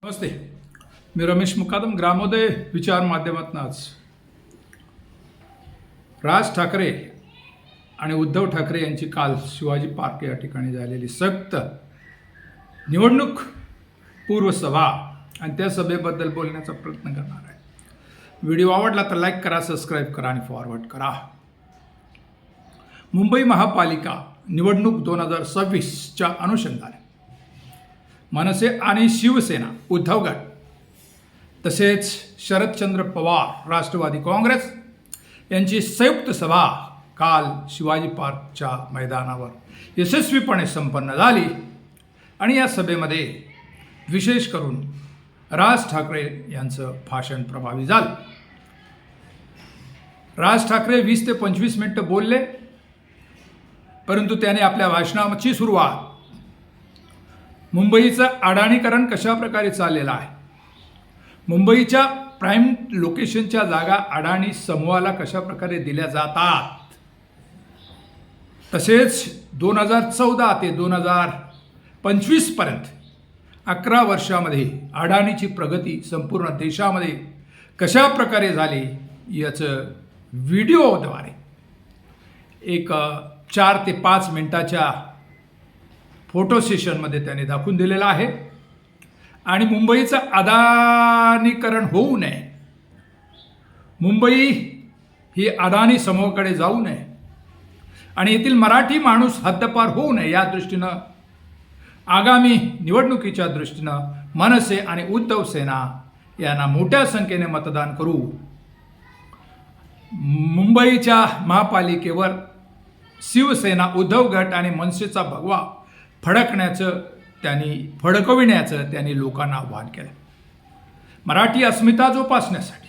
नमस्ते, मी रमेश मुकादम ग्रामोदय विचार माध्यमातून आज राज ठाकरे आणि उद्धव ठाकरे यांची काल शिवाजी पार्क या ठिकाणी झालेली सक्त निवडणूक पूर्व सभा आणि त्या सभेबद्दल बोलण्याचा प्रयत्न करणार आहे. व्हिडिओ आवडला तर लाईक करा, सबस्क्राईब करा आणि फॉरवर्ड करा. मुंबई महापालिका निवडणूक 2026च्या अनुषंगाने मनसे आणि शिवसेना उद्धव गट तसेच शरदचंद्र पवार राष्ट्रवादी काँग्रेस यांची संयुक्त सभा काल शिवाजी पार्कच्या मैदानावर यशस्वीपणे संपन्न झाली आणि या सभेमध्ये विशेष करून राज ठाकरे यांचं भाषण प्रभावी झालं. राज ठाकरे 20 ते 25 मिनिटं बोलले, परंतु त्याने आपल्या भाषणाची सुरुवात मुंबईचं अडाणीकरण कशा प्रकारे चाललेलं आहे, मुंबईच्या प्राईम लोकेशनच्या जागा अडाणी समूहाला कशा प्रकारे दिल्या जातात, तसेच 2014 ते 2025 पर्यंत 11 वर्षामध्ये अडाणीची प्रगती संपूर्ण देशामध्ये कशा प्रकारे झाली याचं व्हिडिओद्वारे एक 4 ते 5 मिनिटाच्या फोटो सेशनमध्ये त्याने दाखवून दिलेला आहे. आणि मुंबईचं अदानीकरण होऊ नये, मुंबई ही अदानी समूहाकडे जाऊ नये आणि येथील मराठी माणूस हद्दपार होऊ नये या दृष्टीनं आगामी निवडणुकीच्या दृष्टीनं मनसे आणि उद्धव सेना यांना मोठ्या संख्येने मतदान करू मुंबईच्या महापालिकेवर शिवसेना उद्धव गट आणि मनसेचा भगवा फडकविण्याचं त्यांनी लोकांना आवाहन केलं. मराठी अस्मिता जोपासण्यासाठी,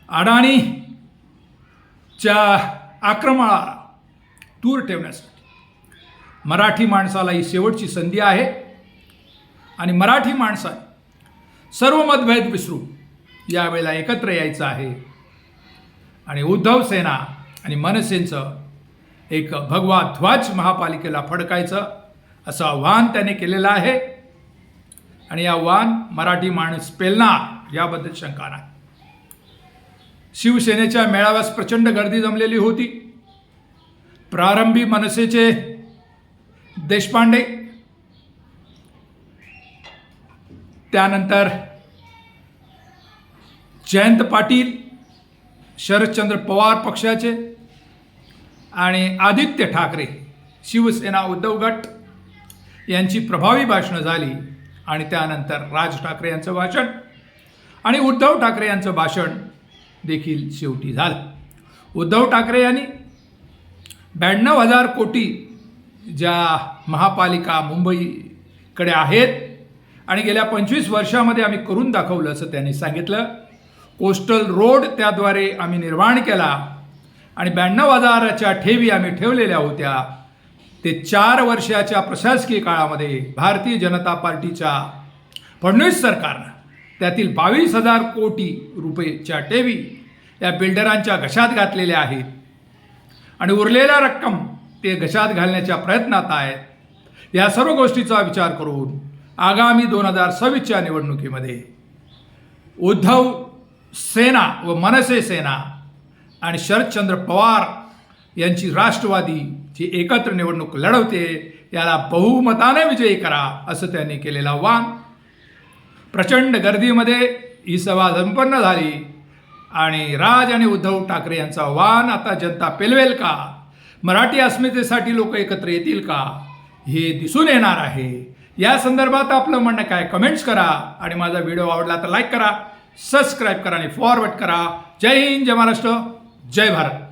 अडाणीच्या आक्रमणाला दूर ठेवण्यासाठी मराठी माणसाला ही शेवटची संधी आहे आणि मराठी माणसाने सर्व मतभेद विसरून यावेळेला एकत्र यायचं आहे आणि उद्धव सेना आणि मनसेंचं एक भगवा ध्वज महापालिकेला फडकायचं असं आव्हान त्याने केलेलं आहे. आणि या आव्हान मराठी माणूस पेलणार याबद्दल शंका नाही. शिवसेनेच्या मेळाव्यास प्रचंड गर्दी जमलेली होती. प्रारंभी मनसेचे देशपांडे, त्यानंतर जयंत पाटील शरदचंद्र पवार पक्षाचे आणि आदित्य ठाकरे शिवसेना उद्धव गट यांची प्रभावी भाषणं झाली. आणि त्यानंतर राज ठाकरे यांचं भाषण आणि उद्धव ठाकरे यांचं भाषण देखील शेवटी झालं. उद्धव ठाकरे यांनी 92,000 कोटी ज्या महापालिका मुंबईकडे आहेत आणि गेल्या 25 वर्षामध्ये आम्ही करून दाखवलं असं त्यांनी सांगितलं. कोस्टल रोड त्याद्वारे आम्ही निर्माण केला आणि 92,000च्या ठेवी आम्ही ठेवलेल्या होत्या. ते 4 वर्षाच्या प्रशासकीय काळामध्ये भारतीय जनता पार्टीच्या फडणवीस सरकारनं त्यातील 22,000 कोटी रुपयेच्या ठेवी या बिल्डरांच्या घशात घातलेल्या आहेत आणि उरलेल्या रक्कम ते घशात घालण्याच्या प्रयत्नात आहेत. या सर्व गोष्टीचा विचार करून आगामी 2026च्या निवडणुकीमध्ये उद्धव सेना व मनसे सेना आणि शरदचंद्र पवार यांची राष्ट्रवादी जी एकत्र निवडणूक लढवते याला बहुमताने विजयी करा असं त्यांनी केलेलं आव्हान. प्रचंड गर्दीमध्ये ही सभा संपन्न झाली आणि राज आणि उद्धव ठाकरे यांचं आव्हान आता जनता पेलवेल का, मराठी अस्मितेसाठी लोक एकत्र येतील का हे दिसून येणार आहे. या संदर्भात आपलं म्हणणं काय, कमेंट्स करा आणि माझा व्हिडिओ आवडला तर लाईक करा, सबस्क्राईब करा आणि फॉरवर्ड करा. जय हिंद, जय महाराष्ट्र, जय भारत.